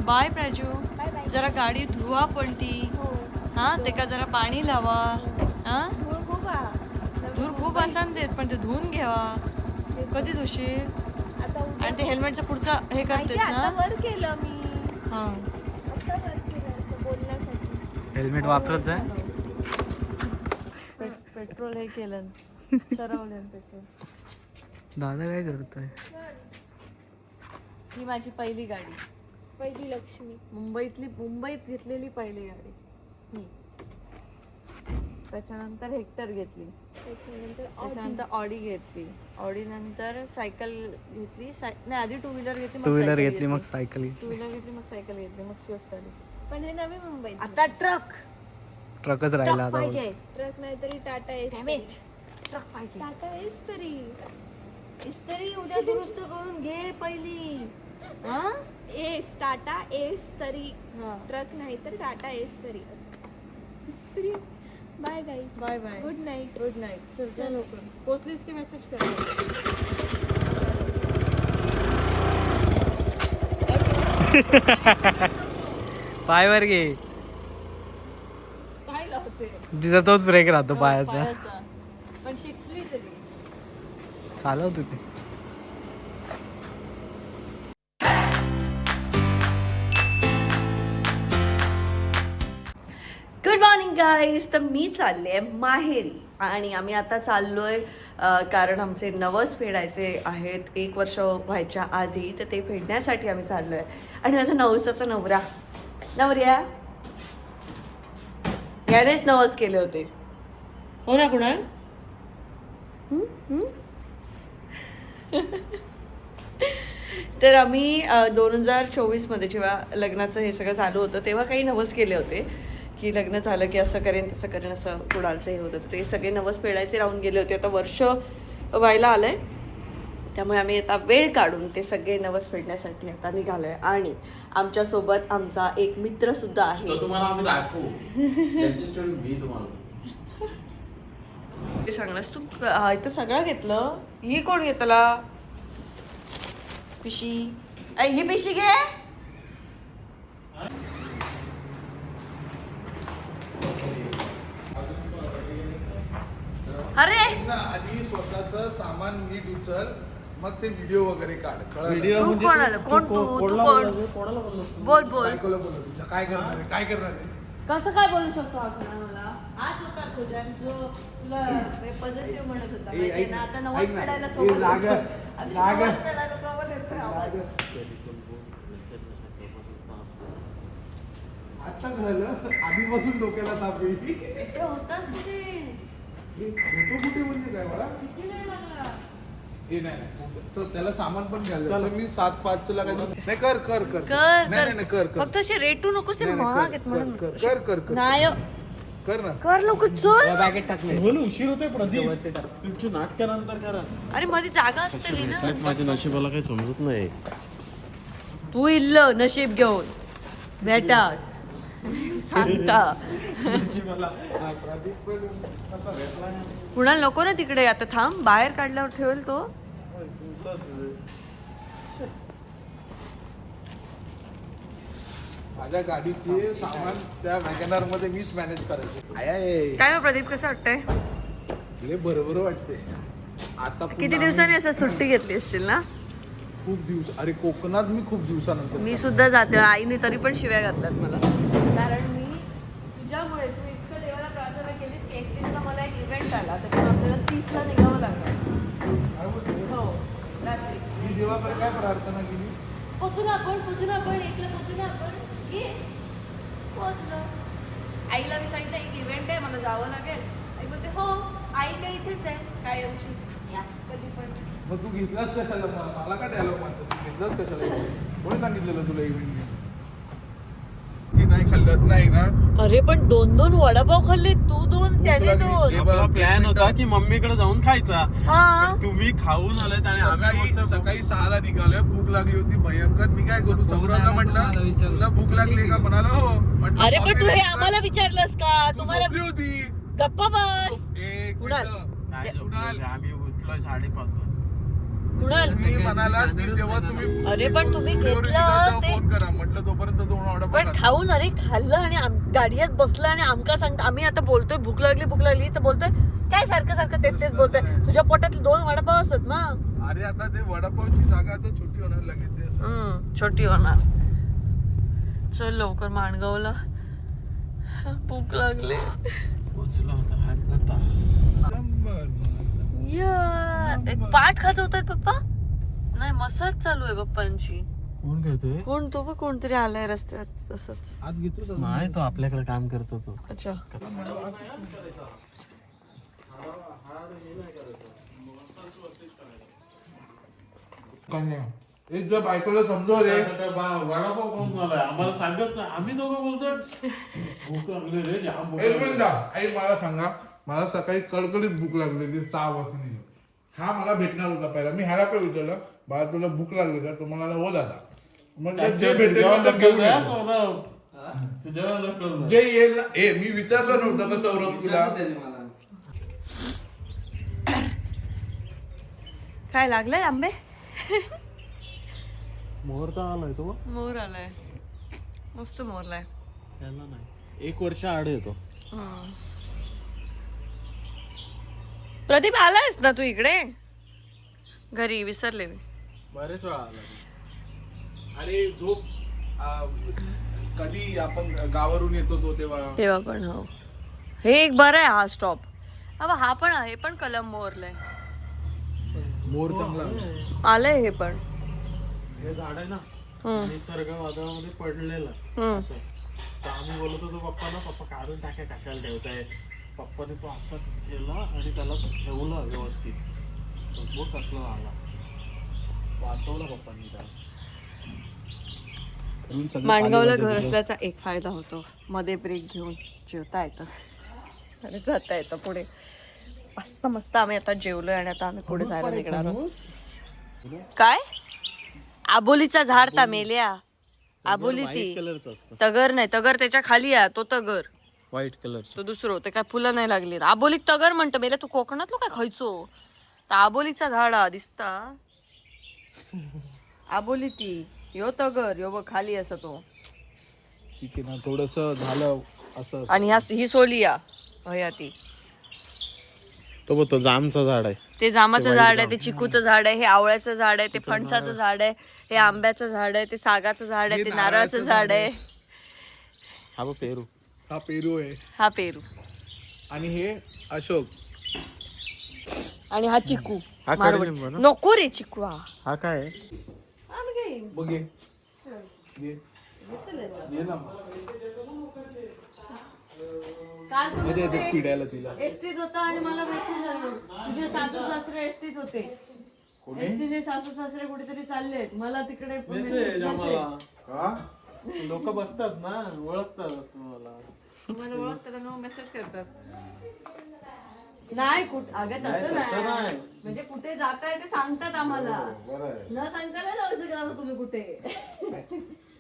Bye Praju. Bye bye. जरा गाडी धुवा पण ती. हा तेका जरा पाणी लावा. हा धूर खूप असान देत पण ते धुवून घ्यावा. कधी धुशील? आणि ते हेल्मेटचं पुढचं हे करतेस ना. वर केलं मी. हा आता वर केलं असं बोलण्यासाठी. हेल्मेट वापरत आहे. पेट्रोल हे केलं सरवलं पेट्रोल. दादा काय करतोय? ही माझी पहिली गाडी. पहिली लक्ष्मी. मुंबईत घेतलेली पहिली गाडी ही. त्याच्यानंतर हेक्टर घेतली. त्याच्यानंतर ऑडी घेतली. ऑडी नंतर सायकल घेतली. नाही आधी टू व्हीलर घेतली. टू व्हीलर घेतली मग सायकल टू व्हीलर घेतली मग सायकल घेतली मग स्विफ्ट आली. पण हे नवी मुंबई. आता ट्रक ट्रकच राहिला आता. पाहिजे. ट्रक नाही तरी टाटा एस. ट्रक पाहिजे. टाटा एस तरी. इस्त्री उद्या दुरुस्त करून घे पहिली. हा एस टाटा एस तरी. हा. ट्रक नाही तर टाटा एस तरी असं. इस्त्री. Bye guys. Bye bye. Good night. Good night. चल चल लवकर पोचलीस की मेसेज कर. पायवर घे. काय लावते तिचा तोच ब्रेक राहतो पायाचा. पण शिकली तरी. चालव तू ते. Good morning guys. तर मी चालले माहेरी आणि आम्ही आता चाललोय कारण आमचे नवस फेडायचे आहेत 1 वर्ष व्हायच्या आधी. तर ते फेडण्यासाठी आम्ही चाललोय. आणि माझा नवसाचा नवऱ्या यानेच नवस केले होते हो ना कुणाल. तर आम्ही 2024 मध्ये जेव्हा लग्नाचं हे सगळं चालू होतं तेव्हा काही नवस केले होते की लग्न झालं की असं करेन तसं करेन असं कुणालचं हे होतं. ते सगळे नवस फेडायचे राहून गेले होते. आता वर्ष व्हायला आलंय त्यामुळे आम्ही आता वेळ काढून ते सगळे नवस फेडण्यासाठी आता निघालोय. आणि आमच्यासोबत आमचा एक मित्र सुद्धा आहे. तुम्हाला आम्ही दाखवू त्यांची स्टोरी मी तुम्हाला ते सांगणार तू इथं सगळं घेतलं. ही कोण घेतला पिशी? ही पिशी घे. अरे आधी स्वतःचं सामान नीट उचल मग ते व्हिडिओ वगैरे काढ. तू कोण आलं? कोण तू कोण? बोल बोल. बायकोला बोल तुझ्या काय करणार आहे काय करणार आहे. कसं काय बोलू शकतो आपण मला? आज होता तुझ्या जो तुला पॉझिटिव्ह म्हणत होता माहितीये ना. आता नवस फेडायला सोबत येतोय. नवस फेडायला सोबत येतोय. आता झालं आधीपासून डोक्याला ताप येईल. ते होताच कुठे? फोटो कुठे म्हणजे काय मला किती वेळ लागला? हे नाही तर त्याला सामान पण घ्यायला चला मी 7-5 ला काय नाही कर कर कर कर नाही नाही कर कर फक्त असे रेटू नकोस ते नाही, नाही, महाग कर, आहेत म्हणून. कर, कर, कर, कर. नाही कर ना कर लवकर चल. बॅगेट टाकले. उशीर होतोय प्रदीप तुमच्या नाटकानंतर करा. अरे मध्ये जागा असते ना. माझ्या नशिबाला काही समजत नाही. तू इल्ल नशीब घेऊन बेटा सांगता. कुणाला नको ना तिकडे. आता थांब बाहेर काढल्यावर ठेवेल तो. माझ्या गाडीचे सामान त्या वॅगनर मध्ये मीच मॅनेज करायचे. काय मग प्रदीप कसं वाटतंय? लय बरोबर वाटते आता किती पुन्हा दिवसांनी असं सुट्टी घेतली असशील ना? खूप दिवस अरे कोकणात मी खूप दिवसानंतर मी सुद्धा जाते. आईने तरी पण शिव्या घातल्यात मला. कारण मी तुझ्यामुळे तू इतकं देवाला प्रार्थना केलीस की 31 ला मला एक इव्हेंट आला त्याच्यामुळे आपल्याला 30 ला निघावं लागलं. हो रात्री मी देवाकडे काय प्रार्थना केली पोचू ना आपण 1ला पोचू ना आपण. ये पोचलो. आईला मी सांगितलं एक इव्हेंट आहे मला जावं लागेल. आई बोलते हो आई काय इथेच आहे काय येऊ या कधी पण. मग तू घेतलास कशाला मला काय डायलॉग म्हणतो तू घेतलास कशाला कोणी सांगितलेलं तुला इव्हेंट की नाही खाल्लं नाही ना. अरे पण 2 वडापाव खाल्ले. तू 2 त्याने 2. आपला प्लॅन होता की मम्मीकडे जाऊन खायचा. हा तुम्ही खाऊन आलात आणि आम्ही सकाळी 6ला निघालोय. भूक लागली होती भयंकर. मी काय करू सौरभला म्हटलं तुला भूक लागली का म्हणाला हो म्हटलं. अरे पण तू हे आम्हाला विचारलंस का? तुम्हाला झोपली होती. गप्पा बस. एक कुणाल? मिनिटं. आम्ही उठलोय 5:30. कुणाल मी म्हणाला की जेव्हा तुम्ही अरे पण तुम्ही स्टुडिओवर घेतलं निघाल तेव्हा ते. फोन करा म्हटलं तोपर्यंत खाऊन अरे खाल्लं आणि गाडीत बसलं आणि आमका सांगता आम्ही आता बोलतोय भूक लागली तर बोलतोय काय सारखं सारखं तेच बोलतोय तुझ्या पोटातले 2 वडापाव असत ना. अरे आता ते वडापावची जागा आता छोटी होणार लगेच ते छोटी होणार. चल लवकर माणगावला भूक लागली. पोचला होता अर्धा तास. एक पाठ खाजवतायत पप्पा. नाही मसाज चालू आहे पप्पांची. कोण करतोय? कोण तो बघ कोणतरी आलाय रस्त्यावर तसंच. आत घेतो नाही तो आपल्याकडे काम करतो तो. अच्छा एक जर बायकोला समजव रे. वडापाव कोण झालाय आम्हाला सांगत नाही. आम्ही दोघं बोलतोय भूक लागली रे जाम भूक एक लागली. मिनिट आई मला सांगा मला सकाळी कडकडीत भूक लागलेली 6 वाजता. हा मला भेटणार होता पहिला. मी ह्याला काय विचारलं बाळा तुला भूक लागली का तो म्हणाला हो दादा. म्हणजे जे भेटेल जेवण ते घेऊन नको येतो. सौरभ. तू जेवण नको करू. जे येईल ना मी विचारलं नव्हतं का सौरभ तुला. काय लागलंय आंबे. मोहर तर आलाय तो. मोर आलाय मस्त मोरलाय. त्याला नाही 1 वर्ष आड येतो. प्रदीप आलायस ना तू इकडे घरी विसरले मी. बरेच वेळा आला. अरे झोप कधी आपण गावावरून येतो तो तेव्हा पण हो हे एक बरं आहे हा स्टॉप. अबा हा पण आहे पण कलम मोरलाय. मोर चांगला आलंय हे पण. हे झाड आहे ना निसर्ग वादळामध्ये पडलेलं असं. तर आम्ही बोलत होतो पप्पाला पप्पा काढून टाका कशाला ठेवताय. पप्पाने तो असं केला आणि त्याला ठेवलं व्यवस्थित. बघ कसला आला वाचवला पप्पांनी त्याला. माणगावला घर असल्याचा एक फायदा होतो मध्ये ब्रेक घेऊन जेवता येतं आणि जाता येतं पुढे. मस्त मस्त आम्ही आता जेवलोय आणि आता आम्ही पुढे जायला निघणार आहोत. काय आबोलीचा झाड ता मेल्या. आबोली ती कलरचं असतं. तगर नाही तगर त्याच्या खाली आहे तो तगर. White colour. तो दुसरं ते काय फुलं नाही लागली. आबोलीक तगर म्हणतं मेल्या. तू कोकणातलो काय खायचो तर आबोलीचा झाड दिसता. आबोली ती यो तगर यो बघ खाली असं तो. ठीक आहे ना थोडस झालं असं. आणि ही सोलिया भया ती. तो बघ तो जामचं झाड आहे. ते जामाचं झाड आहे ते चिकूचं झाड आहे हे आवळ्याचं झाड आहे ते फणसाचं झाड आहे हे आंब्याचं झाड आहे ते सागाचं झाड आहे ते नारळाचं झाड आहे. हा बघ पेरू. हा पेरू आहे हा पेरू आणि हे अशोक आणि हा चिकू. हा मारवडी. कडुलिंब ना? नको रे चिकू हा. हा काय आहे? बघ ये. ये ना काल मजा येते पिढ्याला तिला. एसटीत होता आणि मला मेसेज आला तुझे सासू सासरे एसटीत होते. एसटीने सासू सासरे कुठेतरी चाललेत मला तिकडे लोक बघतात ना ओळखतात तुम्हाला. मला ओळखतात ना मेसेज करतात. नाही अगं तसं नाही म्हणजे कुठे जाताय ते सांगतात आम्हाला. न सांगता नाही जाऊ शकता तुम्ही कुठे.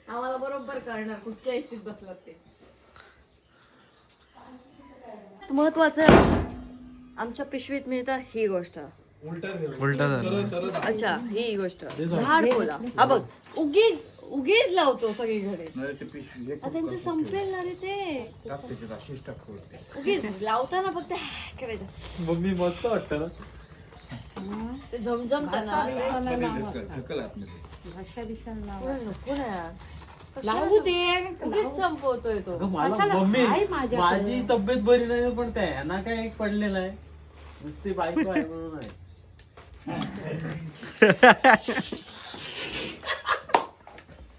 आम्हाला बरोबर कळणार कुठच्या एसटीत बसलात ते. महत्वाचं आमच्या पिशवीत मिळतं ही गोष्ट. उलटा झालं. अच्छा ही गोष्ट झाड बोला. हा बघ उगीच लावतो सगळीकडे. त्यांचं संपेल ना रे ते. उगीच लावताना फक्त करायचं. मग मी मस्त वाटतं ना. ते झमझमताना नको ना यार. लावू दे. उगीच संपवतोय तो. मला मम्मी माझी तब्येत बरी नाही पण त्या ह्यांना काय एक पडलेलं आहे नुसती बायको आहे म्हणून आहे.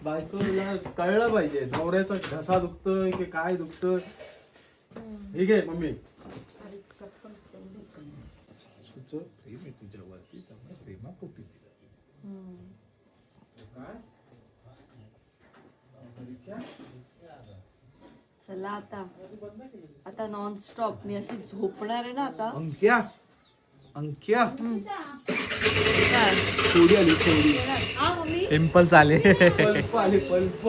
बायकोला कळलं पाहिजे नवऱ्याचा घसा दुखतोय की काय दुखतोय. ठीक आहे मम्मी. प्रेम आहे तुझ्यावरती त्यामुळे प्रेमापोटी चला आता नॉन स्टॉप मी अशी झोपणार आहे ना आता. अंक्या काय? थोडी आली थोडी हा मम्मी पिंपल्स आले. पल्प आली पल्प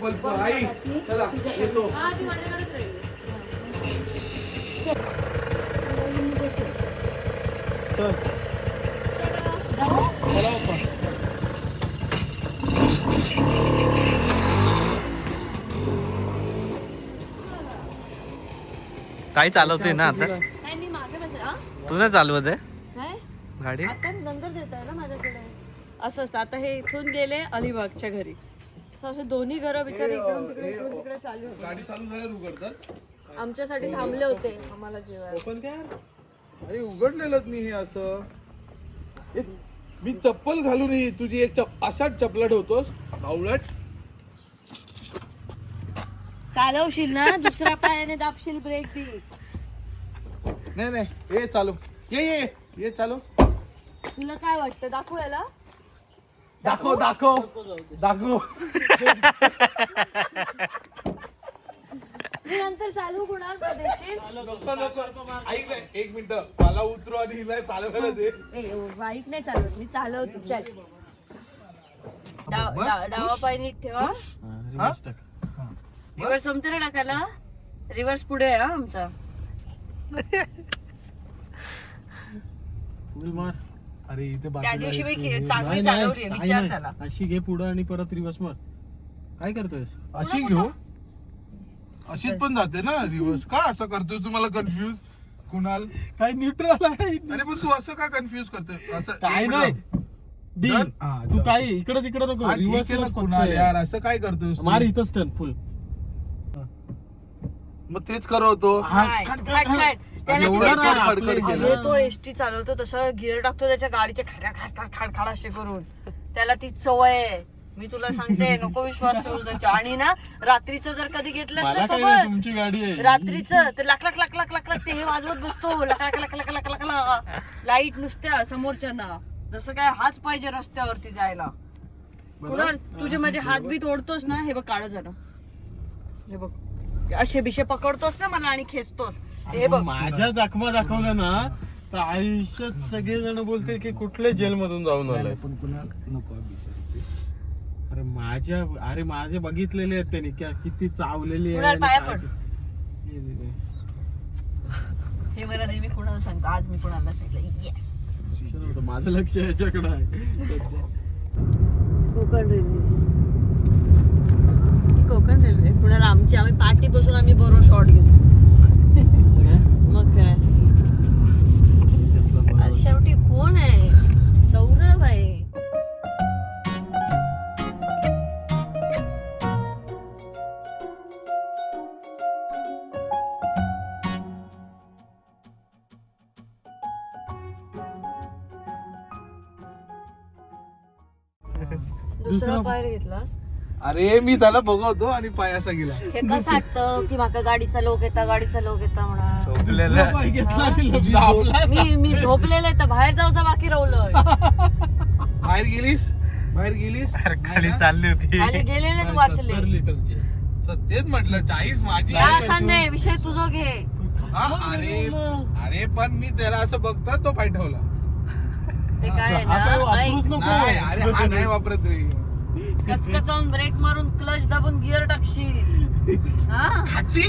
पल्प आई चला येतो. हा ती माझ्याकडेच राहिली. काही चालवते ना आता नाही मी मागे बसेल हा? तू नाही चालवत आहे काय गाडी आता नंतर देताय ना माझ्याकडे. असं असतं. आता हे इथून गेले अलिबागच्या घरी. असं दोन्ही घरं बिचारे इकडून तिकडे चालू होते. गाडी चालू झाल्यावर उघडतात. आमच्यासाठी थांबले होते आम्हाला जेवायला. ओपन काय अरे उघडलेलंच मी हे असं ए, मी चप्पल घालून ही तुझी एक अशाच चपला ठेवतोस बावळट. चालवशील ना दुसऱ्या पायाने दाबशील ब्रेक बी. नाही नाही ये चालू ये चालू तुला काय वाटतं दाखवू याला? दाखव दाखव दाखव. मी नंतर चालू कुणाल देशील? नको नको ऐक ना, एक मिनिट मला उतरू आणि हिला चालवायला दे. बाईक नाही चालवत मी चालवतो. चल डावा पाय नीट ठेवा. रिव्हर्स जमते ना टाकायला. रिव्हर्स पुढे आहे हा आमचा. अरे इथे त्या दिवशी मी चांगली चालवली विचार त्याला. अशी घे पुढं आणि परत रिवर्स मार. काय करतोय? अशी घेऊ अशीच पण जाते ना रिव्हर्स. का असं करतोय तुम्हाला कन्फ्युज कुणाल? काय न्यूट्रल आहे? अरे पण तू असं का कन्फ्युज करतोय असं? काय एक नाही मिनिट. डन? हा, तू चल. काय इकडे तिकडे नको हा, ठीक रिवर्स आहे ना कुणाल यार असं काय करतोय मार इथंच टर्न फुल. मग तेच करवतो. काय? खट, खट. त्याला एवढं ते त्याच्या- फडफड केलं. अरे तो एसटी चालवतो तसं गिअर टाकतो त्याच्या गाडीचे खाड असे करून. त्याला ती सवय आहे. मी तुला सांगते नको विश्वास ठेवू त्याच्या. आणि ना रात्रीचं जर कधी घेतलंस ना मला काय नाही, सोबत तुमची गाडी आहे. रात्रीचं तर लाख लाख लाख लाख लाख लाख ते हे वाजवत बसतो. लाख लाख लाख लाख लाख लाख लाख लाईट नुसत्या समोरच्यांना. जसं काय हाच पाहिजे रस्त्यावरती जायला. कुणाल तुझे माझे हात बी तोडतोस ना. हे बघ काळं झालं. हे बघ असे बिशे पकडतोस ना मला आणि खेचतोस. हे बघ माझ्या जखमा दाखवल्या ना तर आयुष्यात सगळे जण बोलतील की कुठल्या जेल मधून जाऊन आलाय. पण कुणाल नको अरे माझे बघितलेले आहेत त्यांनी किती चावलेली कुणाल पाया पड. आहे. हे मला नेहमी कुणाला सांगतो. आज मी कुणाला सांगितलं येस. माझं लक्ष याच्याकडे आहे. कोकण रेल्वे. ही कोकण रेल्वे कुणाला आमची आम्ही पाठी बसून आम्ही बरोबर शॉट घेतो. मग काय आज शेवटी कोण आहे? सौरभ आहे. दुसरा पाय घेतलास. अरे मी त्याला बघवतो आणि पायासा गेला. हे कसं वाटतं की माका गाडीचा लोक येता म्हणा. दुसरा पाय घेतला आणि लावला. मी झोपलेलं आहे तर बाहेर जाऊचा बाकी राहिलोय. बाहेर गेलीस खाली चालली होती खाली गेलेले तू वाचले. 70 लिटरची. सत्यच म्हटलं 40 माझी या संजय विषय तुझं घे. हा, अरे पण मी त्याला असं बघता तो पाय ठेवला. ते काय आहे आता ना वापरूच नको. नाही अरे हा नाही वापरत रे. कचकचावून ब्रेक मारून क्लच दाबून गिअर टाकशील. हा खाची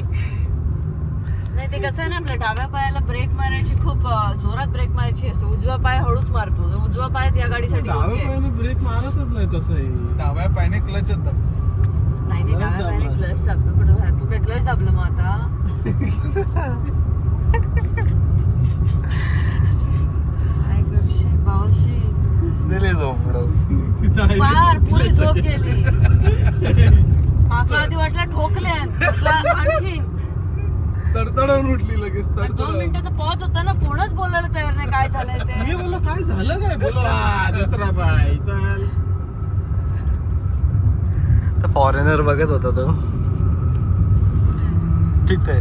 नाही ते कसं आहे ना आपल्या डाव्या पायाला ब्रेक मारायची खूप जोरात ब्रेक मारायची असते. उजवा पाय हळूच मारतो. उजवा पायच या गाडीसाठी डाव्या योग्य आहे. पायाने ब्रेक मारतच नाही तसं. डाव्या पायाने क्लचच दाब. नाही नाही डाव्या पायाने क्लच दाबलं. पण तू काय क्लच दाबलं मग आता? काय करशील बावशी? दिले झोपडं फार पुरी झोप गेली. माका आधी वाटलं ठोकले आणखीन. तडतडून उठली लगेच 2 तडतड. मिनिटाचा पॉज होता ना. कोणच बोलायला तयार नाही काय झालंय ते. मी बोललो काय झालं काय बोलो दुसरा पाय चल. तर फॉरेनर बघत होता तो तिथे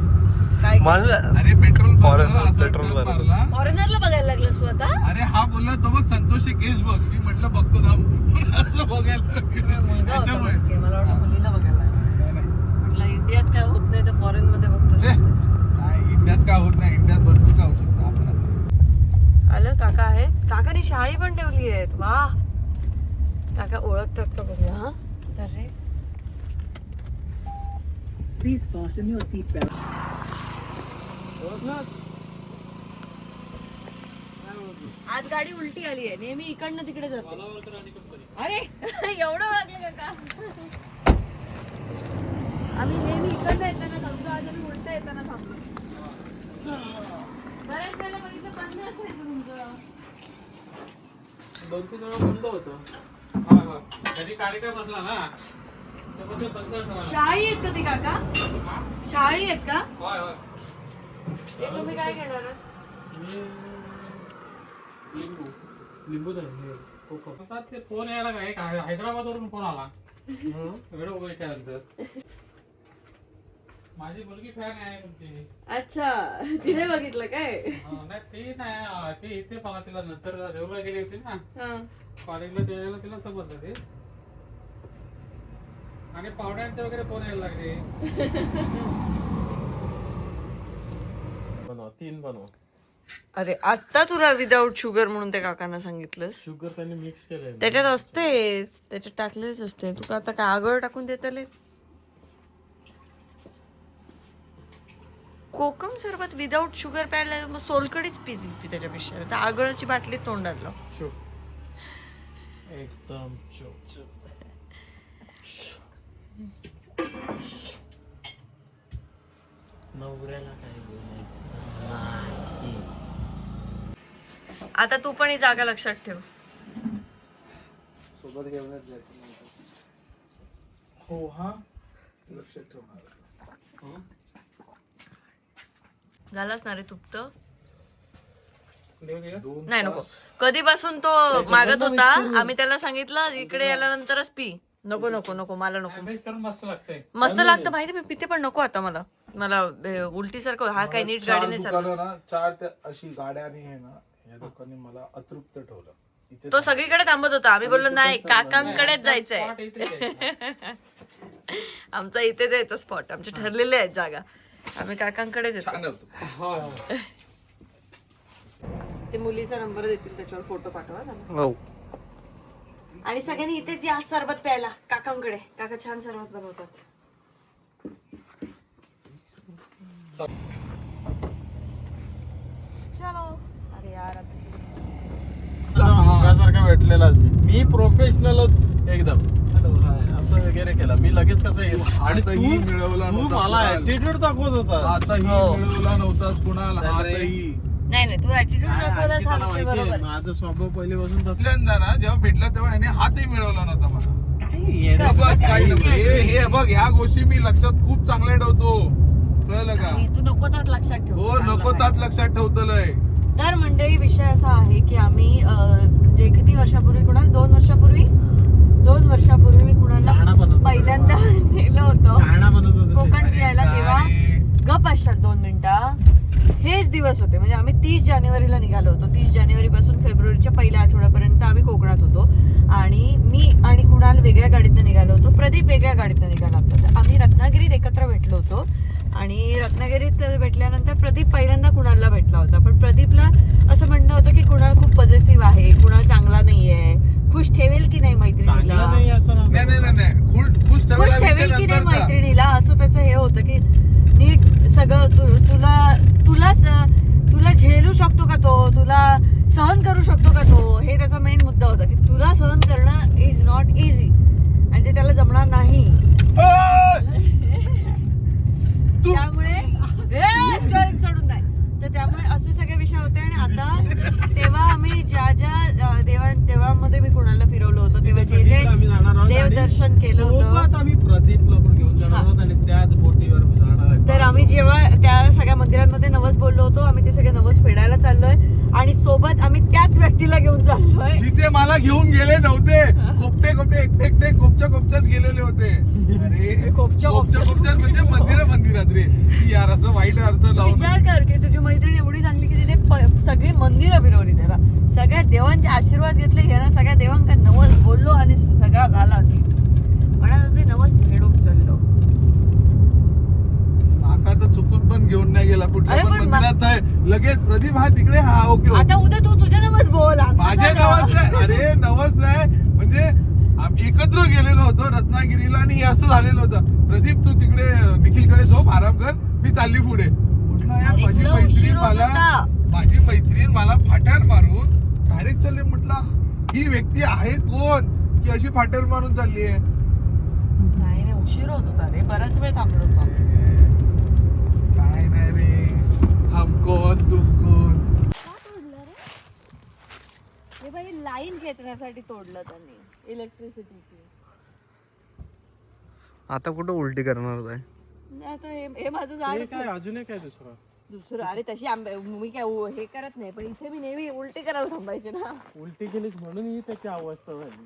काय मला अरे पेट्रोल Foreign- petrol भरलं. मारला. फॉरेनरला बघायला लागलास तू आता? अरे हा बोलला तो बघ संतोषी केस बघ. मी म्हटलं बघतो थांब. असं बघायला मुलगा होता त्याच्यामुळे बघ. मला वाटलं मुलीला बघायला लागला. म्हटलं इंडियात काय होत नाही तर फॉरेन मध्ये बघतो. नाही इंडियात काय होत नाही. इंडियात भरपूर काय होऊ शकतं आपण आता. आलं काका आहेत. काकाने शाळी पण ठेवली आहेत. वा काका ओळखतात का बघूया. हा अरे आज गाडी उलटी आली आहे. नेहमी इकडनं तिकडे जाते. अरे एवढं ओळखलं का? आम्ही नेहमी इकडनं येताना थांबतो. आज आम्ही उलटा येताना थांबलो. बऱ्याच वेळेला बघितलं बंद असायचं तुमचं. 2-3 वेळा बंद होतं. कधी कार्यक्रम असला ना तर मग ते बंद ठेवा. शाळी आहेत का ती काका? शाळी आहेत का? होय होय. ते तुम्ही काय घेणार आहात? लिंबू नाही कोकम. आता ते फोन यायला काय हैदराबादवरून फोन आला व्हिडिओ बघितल्यानंतर. माझी मुलगी फॅन आहे तुमची. अच्छा, तिने बघितलं काय? नाही ती नाही, ती इथे बघा तिला नंतर देवला गेली होती ना हा. कॉलेजला त्यावेळेला तिला समजलं ते. आणि पाहुण्यांचे वगैरे फोन यायला लागले. बनव 3 बनव. अरे आता तुला विदाऊट शुगर म्हणून त्या काकांना सांगितलंस. शुगर त्यांनी मिक्स केलंय. त्याच्यात असते, त्याच्यात टाकलेच असते. तू का आता काय आगळ टाकून देतले? कोकम सरबत विदाऊट शुगर प्यायला मग सोलकडीच पी त्याच्यापेक्षा. आता आगळची बाटली तोंडात लाव. एकदम चोप. नवऱ्याला काय बोलायचं नाही. आता तू पण ही जागा लक्षात ठेव. सोबत घेऊनच जायचं. हो हा लक्षात ठेवणार. झालाच ना रे तुप्त? देव दे. नाही नको. कधीपासून तो मागत होता, आम्ही त्याला सांगितलं इकडे आल्यानंतरच पी. नको नको नको, मला नको. मॅनेज करून मस्त लागतंय. मस्त लागतं माहिती, मी पिते पण नको आता मला. मला उलटी सारखं. हा काही नीट गाडीने चालत. 4 त्या अशी गाड्याने आहे ना, या लोकांनी मला अतृप्त ठेवलं. इथे तो सगळीकडे थांबत होता. आम्ही बोललो नाही, काकांकडेच जायचंय. स्पॉट इथे आहे. आमचा इथे जायचं स्पॉट. आमचे ठरलेले आहेत जागा. आम्ही काकांकडेच येतो. छान होतं. होय होय. ते मुलीचा नंबर देतील, त्याच्यावर फोटो पाठवा त्यांना. हो. आणि सगळ्यांनी इथेच या सरबत प्यायला काकांकडे. काका छान सरबत बनवतात. चलो. अरे यार मुलगासारखा भेटलेलाच. मी प्रोफेशनलच एकदम असं वगैरे केलं. मी लगेच कसं येईल. आणि आताही तू मिळवला तू नव्हता मला कुणाल. ऍटिट्यूड दाखवत होता. आताही हो. मिळवला नव्हतास कुणाल. आताही नाही नाही, तू ऍटिट्यूड दाखवलास हा त्याला विषय माहितीये, बरोबर. माझा स्वभाव पहिल्यापासून तसला. पहिल्यांदा ना जेव्हा भेटला तेव्हा याने हातही मिळवला नव्हता मला. कसं बस काही शक्य नाही. असेल? हे बघ, ह्या गोष्टी मी लक्षात खूप चांगल्या ठेवतो. कळलं का? आणि तू नको त्यात लक्षात ठेव. हो, नको तात लक्षात ठेवतलंय. तर मंडळी विषय असा आहे की आम्ही जे किती वर्षापूर्वी, कुणाला 2 वर्षापूर्वी मी शहाणा बनत कुणाला होता. पहिल्यांदा नेलं होतं शहाणा बनत होता ते. कोकण फिरायला. तेव्हा अरे, गप असतात 2 मिनिटं. हेच दिवस होते. म्हणजे आम्ही 30 जानेवारीला निघालो होतो. 30 जानेवारीपासून फेब्रुवारीच्या पहिल्या आठवड्यापर्यंत आम्ही कोकणात होतो. आणि मी आणि कुणाल वेगळ्या गाडीतनं निघालो होतो. प्रदीप वेगळ्या गाडीतनं निघाला होता. तर आम्ही रत्नागिरीत एकत्र भेटलो होतो. आणि रत्नागिरीत भेटल्यानंतर प्रदीप पहिल्यांदा कुणालला भेटला होता. पण प्रदीपला असं म्हणणं होतं की कुणाल खूप पॉझिटिव्ह आहे, कुणाल चांगला नाहीये, खुश ठेवेल की नाही चांगला मैत्रिणीला, नाही असं ना. नाही. खुश खुश ठेवायला विषय ठेवेल की नाही नंतरचा. मैत्रिणीला, असं त्याचं हे होतं की नीट सगळं तुला झेलू शकतो का तो, तुला सहन करू शकतो का तो, हे त्याचा मेन मुद्दा होता की तुला सहन करणं इज नॉट इझी आणि ते त्याला जमणार नाही. त्यामुळे स्टोअरिंग चढून नाही. तर त्यामुळे असे सगळे विषय होते. आणि आता तेव्हा आम्ही ज्या देवांमध्ये मी कुणाला फिरवलं होतं तेव्हा जे आम्ही जाणार आहोत. देवदर्शन केलं सोबत होतं. आम्ही प्रदीपला पण घेऊन जाणार आहोत आणि त्याच बोटीवर जाणार आहे. तर आम्ही जेव्हा त्या सगळ्या मंदिरांमध्ये नवस बोललो होतो, आम्ही ते सगळे नवस फेडायला चाललोय. आणि सोबत आम्ही त्याच व्यक्तीला घेऊन चाललोय. जिथे मला घेऊन गेले नव्हते. कोपटे एकटे कोपच्यात गेलेले होते. अरे कोपच्यात म्हणजे मंदिरात रे. यार असं वाईट अर्थ लावून. विचार कर की तुझी मैत्रीण एवढी चांगली की तिने सगळी मंदिरं फिरवली. त्याला सगळ्या देवांचे आशीर्वाद घेतले. याला सगळ्या देवांका नवस बोललो आणि सगळा झाला. म्हणत ते नवस फेडून चाललो. काका तर चुकून पण घेऊन नाही गेला कुठल्या अरे पण पण मंदिरात आहे. लगेच प्रदीप हा तिकडे, हा ओके. आता उद्या तू तुझ्या नवस बोल. आमचं माझे झालं. नवस आहे. अरे नवस आहे म्हणजे आम्ही एकत्र गेलेलो होतो रत्नागिरीला. आणि हे असं झालेलं होतं, प्रदीप तू तिकडे निखिलकडे झोप, आराम कर, मी चालली पुढे. म्हटलं यार अरे, माझी तुला उशीर होत होता. मैत्रीण मला फाट्यार मारून डायरेक्ट चालले. म्हटलं ही व्यक्ती आहे कोण की अशी फाट्यार मारून चालली आहे. नाही उशीर होत होता रे. बराच वेळ थांबलो होतो आम्ही. काय नाही रे, हम कोण तू कोण. का तोडलं रे? हे बाई लाईन खेचण्यासाठी तोडलं त्यांनी इलेक्ट्रिसिटीची. आता कुठं उलटी करणार होता आता हे माझं झाड काय अजून एक काय दुसरं दुसरं. अरे तशी मी काय हे करत नाही, पण इथे मी नेहमी उलटी करायला थांबायचे ना. उलटी केलीच म्हणून ही त्याची अवस्था झाली.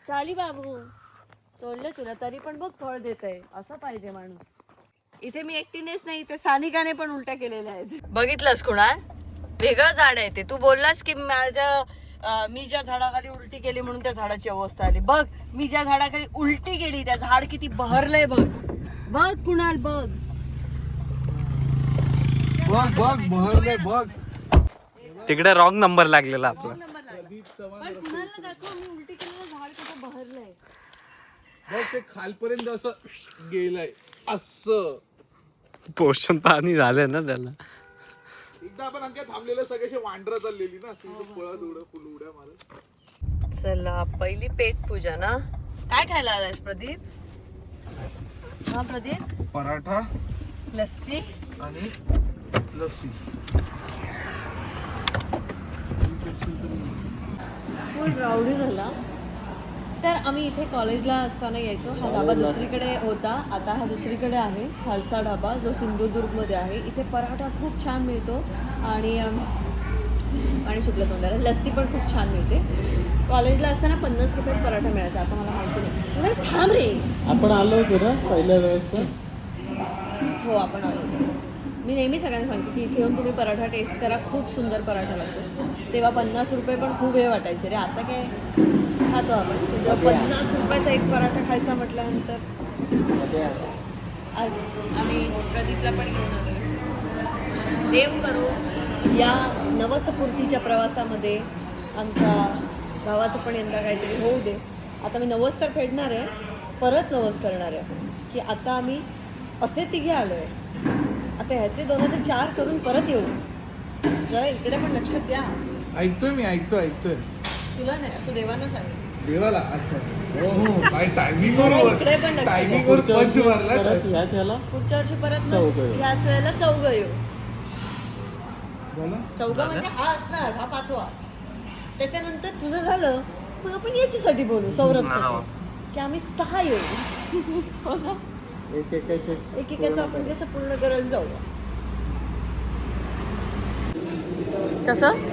चाली बाबू तोडलं तुला तरी पण बघ फळ देत आहे. असं पाहिजे माणूस. इथे मी एकटीनेच नाही, इथे सानिकाने पण उलट्या केलेल्या आहेत. बघितलंस कुणाल, वेगळं झाड आहे ते. तू बोललास की मी ज्या झाडाखाली उलटी केली म्हणून त्या झाडाची अवस्था आली. बघ मी ज्या झाडाखाली उलटी केली त्या झाड किती बहरलंय बघ. बघ कुणाल बघ. बघ बघ बहरले बघ. तिकडे रॉंग नंबर लागलेला आपला. पण कुणाला दाखव मी उलटी केलेलं झाड कसं बहरलंय. बघ ते खालपर्यंत असं गेलंय असं. पोषण पाणी झालंय ना त्याला. एकदा आपण अंक्या थांबलेलं सगळे वांढरं चाललेली ना पळत उडत फुल उड्या मारत. चला पहिली पेट पूजा ना. काय खायला आलायस प्रदीप? हा प्रदीप, पराठा लस्सी. आणि लस्सी. फुल रावडी झाला. तर आम्ही इथे कॉलेजला असताना यायचो. हा ढाबा दुसरीकडे होता, आता हा दुसरीकडे आहे. खालसा ढाबा जो सिंधुदुर्गमध्ये आहे. इथे पराठा खूप छान मिळतो आणि पाणी सुटलं तोंडाला. लस्सी पण खूप छान मिळते. कॉलेजला असताना 50 रुपयात पराठा मिळायचा. आता मला माहिती नाही. अरे थांब रे. आपण आलो होतो ना पहिल्या वेळेस तर. हो आपण आलो. मी नेहमी सगळ्यांना सांगते की इथे येऊन तुम्ही पराठा टेस्ट करा. खूप सुंदर पराठा लागतो. तेव्हा 50 रुपये पण खूप हे वाटायचे रे. आता काय खातो आपण. जेव्हा 50 रुपयाचा एक पराठा खायचा म्हटल्यानंतर आज आम्ही प्रदीपला पण घेऊन आलो. देव करो या नवसपूर्तीच्या प्रवासामध्ये आमच्या भावाचं पण यंदा काहीतरी होऊ दे. आता मी नवस तर फेडणार आहे, परत नवस करणार आहे की आता आम्ही असे तिघे आलो आहे. आता ह्याचे 2004 करून परत येऊ. जरा इकडे पण लक्ष द्या. ऐकतोय मी ऐकतोय. तुला नाही, असं देवांना सांग. देवाला अच्छा. हो हो काय टायमिंग जरा इकडे पण लक्ष द्या. टायमिंग वर पंच मारला. परत ह्याच ह्याला पुढच्या वर्षी परत चौघं येऊ. ह्याच वेळेला चौघं येऊ. बोला. चौघं म्हणजे हा असणार, हा 5वा. त्याच्यानंतर तुझं झालं मग आपण याच्यासाठी बोलू, सौरभसाठी की आम्ही 6 येऊ. एकेकाचं आपण कसं पूर्ण करत जाऊया. कसं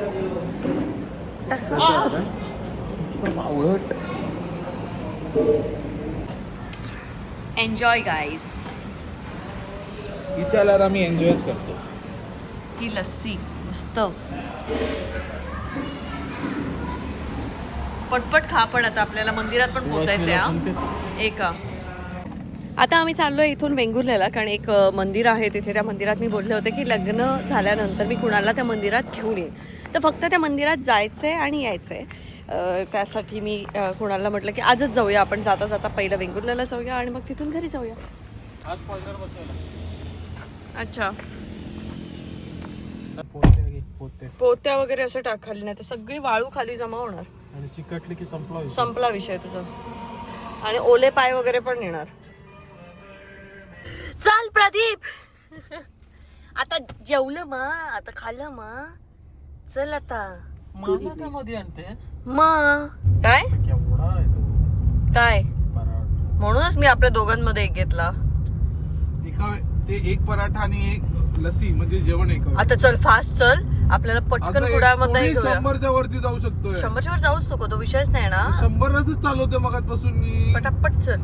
एन्जॉय गाईज. इथे आल्यावर आम्ही एन्जॉयच करतो. ही लस्सी मस्त. पटपट खा. पण आता आपल्याला मंदिरात पण पोचायचं आहे. एका आता आम्ही चाललोय इथून वेंगुर्ल्याला, कारण एक मंदिर आहे तिथे. त्या मंदिरात मी बोलले होते की लग्न झाल्यानंतर मी कुणाला त्या मंदिरात घेऊन येईन. तर फक्त त्या मंदिरात जायचं आहे आणि यायचं आहे. त्यासाठी मी कुणाला म्हटलं की आजच जाऊया आपण. जाता जाता पहिलं वेंगुर्ल्याला जाऊया आणि मग तिथून घरी जाऊया. आज पॉइंटर बसवला. अच्छा. पोते पोत्या वगैरे असं टाक खाली, नाही तर सगळी वाळू खाली जमा होणार. आणि चिकटली की संपला. संपला विषय तुझा. आणि ओले पाय वगैरे पण येणार. चल प्रदीप. आता जेवलं मा, आता खाल्लं मा. चल आता. मला का मध्ये आणतेस? मा काय केवढा आहे तो काय पराठा. म्हणूनच मी आपल्या दोघांमध्ये एक घेतला. ते एक पराठा आणि एक लस्सी म्हणजे जेवण एक. आता चल फास्ट चल. आपल्याला पटकन कुडाळमध्ये नाही घेऊया. 100च्या वरती जाऊ शकतोय. 100च्या वर जाऊच नको, तो विषयच नाही ना. 100च चालवते मगाचपासून मी. पटापट चल.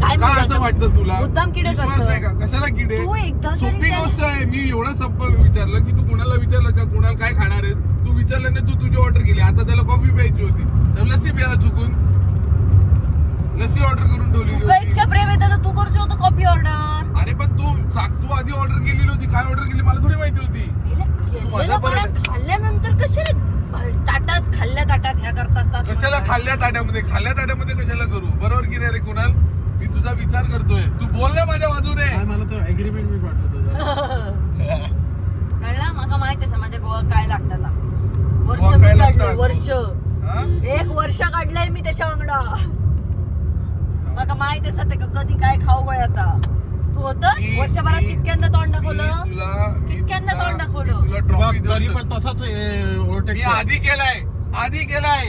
काय काय असं वाटतं तुला? मुद्दाम किडे विश्वास करतोय. नाही का? कशाला किडे? तू एकदा तरी सोपी त्या- गोष्ट आहे. मी एवढं संपर्क विचारलं की तू कोणाला विचारलं का कोणाला काय खाणार आहेस? तू विचारलं नाही, तू तुझी ऑर्डर केली. आता त्याला कॉफी प्यायची होती, तर लस्सी प्यायला चुकून लस्सी ऑर्डर करून ठेवलेली तुला होती. इतकं प्रेम येतं तर तू करतो होतं कॉफी ऑर्डर. अरे पण तू आधी ऑर्डर केलेली होती. काय ऑर्डर केली मला थोडी माहिती होती. माझा पराठा खाल्ल्यानंतर कशाला ताटात खाल्ल्या ताटात ह्या करत असतात? कशाला खाल्ल्या ताट्यामध्ये कशाला करू? बरोबर की नाही रे कुणाल? मी तुझा विचार करतोय, तू बोल ना माझ्या बाजूने. काय मला तो ऍग्रीमेंट मी पाठवतो. कळला मला माहित आहे माझ्या गोवा काय लागतात. वर्ष गोवा मी काय काढलंय, लागतात? वर्ष हा? 1 वर्ष काढलंय मी त्याच्या अंगडा. मला माहित आहे कधी काय खाऊ गय आता. होतं वर्षभरात कितक्यांदा तोंड दाखवलं मी कितक्यांदा तोंड दाखवलं तुला ट्रॉफी तरी पण तसाच मी आधी केलाय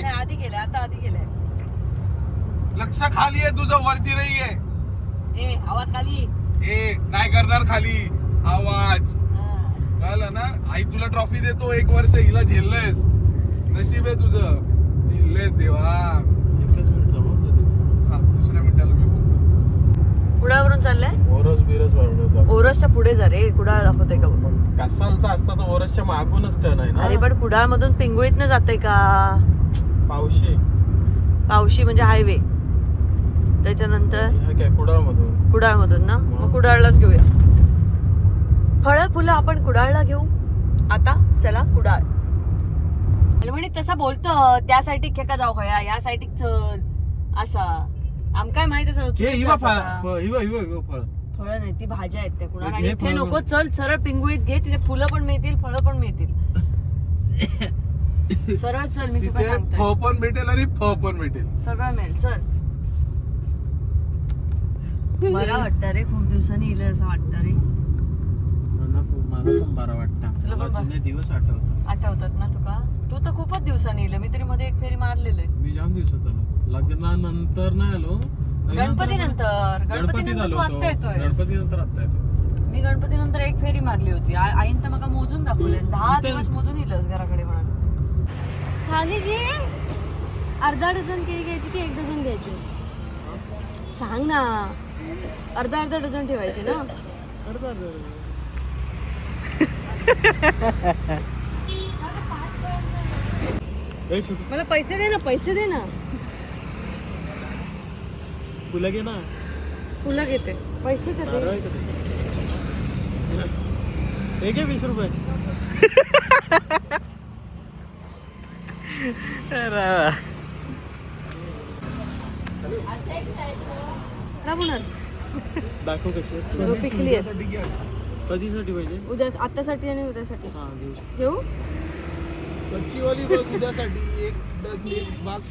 नाही आधी गेले आता आधी गेले लक्ष खाली आहे तुझं, वरती नाहीये. ए आवाज खाली ए नाही करणार खाली आवाज. हा. कळलं ना? आई तुला ट्रॉफी देतो 1 वर्ष, हिला झेललंयस. नशीब आहे तुझं, झेललंयस देवा. हा, दुसऱ्या मिनिटाला मी बोलतो. कुडाळवरून चाललंय ओरस बिरस वाढवतात. ओरसच्या पुढे जा रे कुडाळ दाखवतोय का बघ कसालचा असता तर ओरसच्या मागूनच टर्न आहे अरे ना. पण कुडाळ मधून पिंगुळीतनं जातंय का पावशी पावशी म्हणजे हायवे त्याच्यानंतर कुडाळ मधून. कुडाळ मधून ना मग कुडाळलाच घेऊया फळं फुलं आपण कुडाळला घेऊ आता चला कुडाळ म्हणे तसा बोलतं त्या साईटिक खेका जाऊ खया या साईटिक चल असा आम काय माहित फळं नाही ती भाज्या आहेत त्या कुणाला आणि इथे नको चल सरळ पिंगुळीत घे तिथे फुलं पण मिळतील फळं पण मिळतील सरळ चल मी तुला तिथे सांगते फ पण भेटेल आणि फ पण भेटेल. सगळं मिळेल चल मला वाटतं रे खूप दिवसांनी येईल असं वाटतं रे मला पण बरं वाटतं. तुला पण मला बरं? जुने दिवस आठवतात. आठवतात ना तुका तू तर खूपच दिवसांनी येईल मी तरी मध्ये एक फेरी मारलेलं आहे मी जाम दिवसात आलो, लग्नानंतर नाही आलो. गणपती नंतर झालो तू आत्ता येतोय गणपती नंतर आता येतो. मी गणपती नंतर एक फेरी मारली होती आईन तर मला मोजून दाखवले 10 दिवस मोजून येलस घराकडे म्हणून खाली घे अर्धा डझन केळी घ्यायची की 1 डझन घ्यायची सांग ना अर्धा डझन ठेवायचे ना मला पैसे दे ना फुलं घे ना. फुलं घेते पैसे देते हे घे 20 रुपये. दाखव कशी आहे. पिकली आहे कधीसाठी पाहिजे. उद्या आत्तासाठी आणि उद्यासाठी हा घेऊ. घेऊ कच्चीवाली बघ तुझ्यासाठी 1 डझन बाग.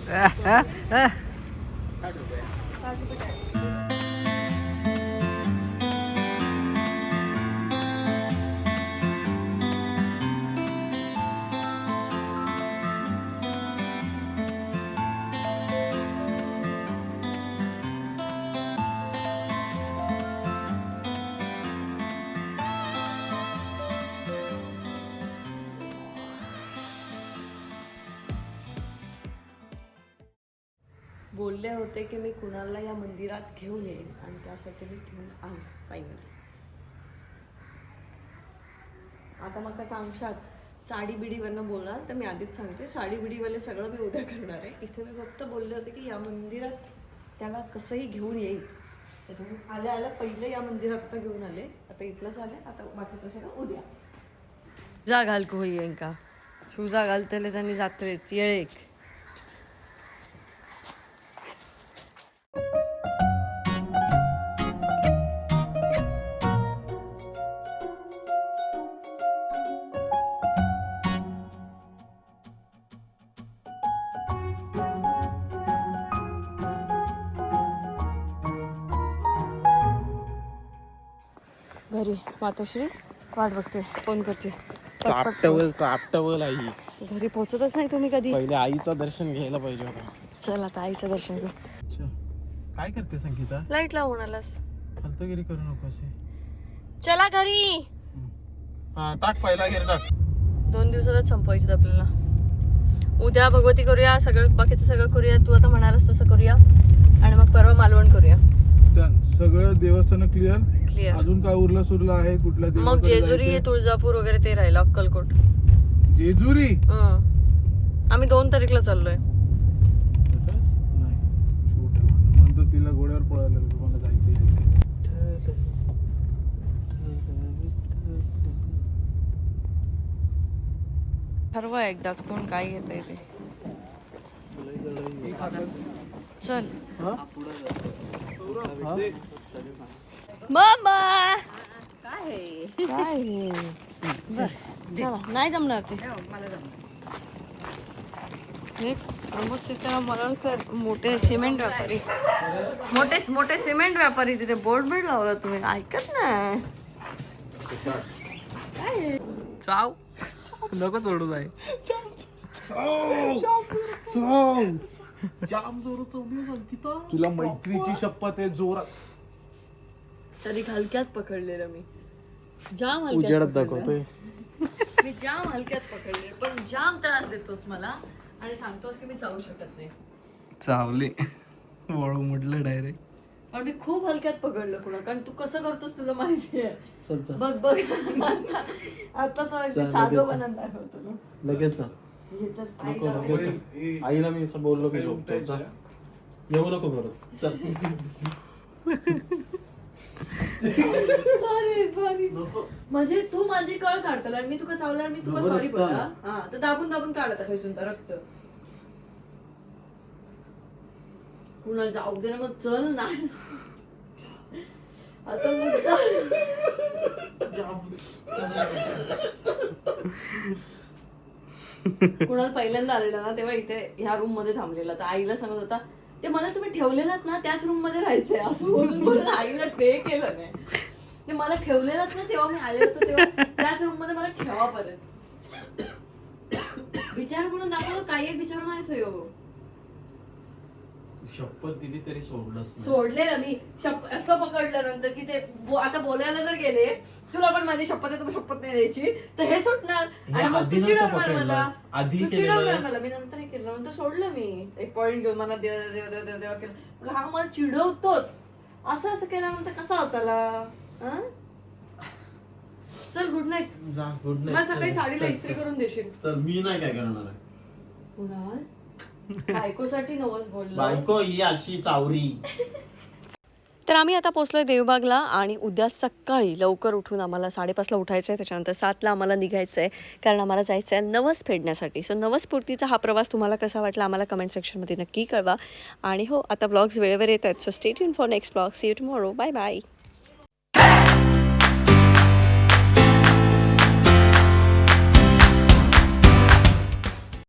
बोलले होते की मी कुणाला या मंदिरात घेऊन येईन आणि त्यासाठी मी घेऊन आलो फायनली आता मग सांगशात साडी बिडीवरनं बोलणार तर मी आधीच सांगते साडी बिडीवाले सगळं मी उद्या करणार आहे इथे मी फक्त बोलले होते की या मंदिरात त्याला कसंही घेऊन येईल त्याच्यामुळे आल्या पहिले या मंदिरात आता घेऊन आले आता इथलंच आले आता बाकीचं सगळं उद्या जा घाल को होई का शूजा घालतले त्यांनी जातले येळेक घरी मातोश्री वाट बघते फोन करते चापटवल आई. घरी पोहोचतच नाही तुम्ही कधी पहिले आईचं दर्शन घ्यायला पाहिजे होतं. चल आता आईचं दर्शन घेऊ काय करते संगीता. लाईट लावून आलास फालतूगिरी करू नकोस. चला घरी हा टाक पहिला गेर टाक. 2 दिवसातच संपवायचं आपल्याला उद्या भगवती करूया सगळं बाकीचं सगळं करूया तू आता म्हणालास तसं करूया आणि मग परवा मालवण करूया सगळं देवस्थान क्लिअर. क्लिअर अजून काय उरलं सुरलं आहे कुठल्या मग देवाकडे जेजुरी जायचंय? तुळजापूर वगैरे ते राहिलं अक्कलकोट जेजुरी आम्ही 2 तारीखला चाललोय नाही शूट आहे म्हणलं. नंतर तिला घोड्यावर पळायला लागलं, मला जायचं ठरवा एकदाच कोण काय घेत आहे ते चल मामा काय चला नाही जमणार ते हे प्रमोद सीताराम मरळकर मोठे सिमेंट व्यापारी, मोठे सिमेंट व्यापारी. तिथे बोर्ड लावला तुम्ही, ऐकत नाही. चाव नको सोडू जाय. जाम जोरात चवली अंकिता. तुला मैत्रीची शपथ आहे, जोरात. तरी हलक्यात पकडलेलं मी, जाम हलक्यात उजेडात पकडलं. दाखवतोय. मी जाम हलक्यात पकडले, पण जाम त्रास देतोस मला आणि सांगतोस की मी जाऊ शकत नाही. चावले वळू म्हटलं डायरेक्ट. पण मी खूप हलक्यात पकडलं पुन्हा, कारण तू कसं करतोस तुला माहिती आहे. चल चल बघ बघ आता तो अगदी साधं बनत दाखवतो ना. लगेच जा. हे तर नको आईला- लगेच जा. आईला मी असं बोललो की झोपतो. जा. येऊ नको परत. चल. Sorry. म्हणजे तू माझी कळ काढतला आणि मी तुका चावल्यावर मी तुका सॉरी बोलला. हा तर दाबून दाबून काढत खैसून तर रक्त. कुणाला जाऊ दे ना मग, चल ना. आता मुद्दा कुणाला पहिल्यांदा आलेला ना तेव्हा इथे ह्या रूम मध्ये थांबलेला, तर आईला सांगत होता ते मला तुम्ही ठेवलेलात ना त्याच रूम मध्ये राहायचंय असं बोलून बोलून आईला पे केलं नाही. ते मला ठेवलेलात ना तेव्हा मी आले होते तेव्हा त्याच रूम मध्ये मला ठेवा परत. विचार करून दाखवतो, काही एक विचारून आहे सयो. शपथ दिली तरी सोडलंच नाही. सोडलेलं मी असं पकडलं नंतर की ते आता बोलायला जर गेले तुला पण माझी शपथ आहे, तू शपथ नाही द्यायची तर हे सुटणार आणि मग आधी तू नव्हतं चिडवणार मला. पकडलंस. आधी तू केलेलं चिडवणार आहे. मला. मी नंतर हे केलं, नंतर सोडलं मी. एक पॉइंट घेऊन मला देवा केलं. मला हा मला चिडवतोच. असं केल्यानंतर कसा होताला. चल गुड नाईट. जा गुड मला नाईट. सकाळी साडीला इस्त्री करून देशील. चल मी नाही काय करणार आहे. कुणाल बायकोसाठी नवस बोलला. बायको ही अशी चावरी. तर आम्ही आता पोहोचलोय देवबागला आणि उद्या सकाळी लवकर उठून आम्हाला 5:30ला उठायचं आहे. त्याच्यानंतर 7ला आम्हाला निघायचं आहे, कारण आम्हाला जायचं आहे नवस फेडण्यासाठी. सो नवसपूर्तीचा हा प्रवास तुम्हाला कसा वाटला आम्हाला कमेंट सेक्शनमध्ये नक्की कळवा. आणि हो, आता ब्लॉग्स वेळेवर येत आहेत. So stay tune for next blog. See you tomorrow. Bye bye.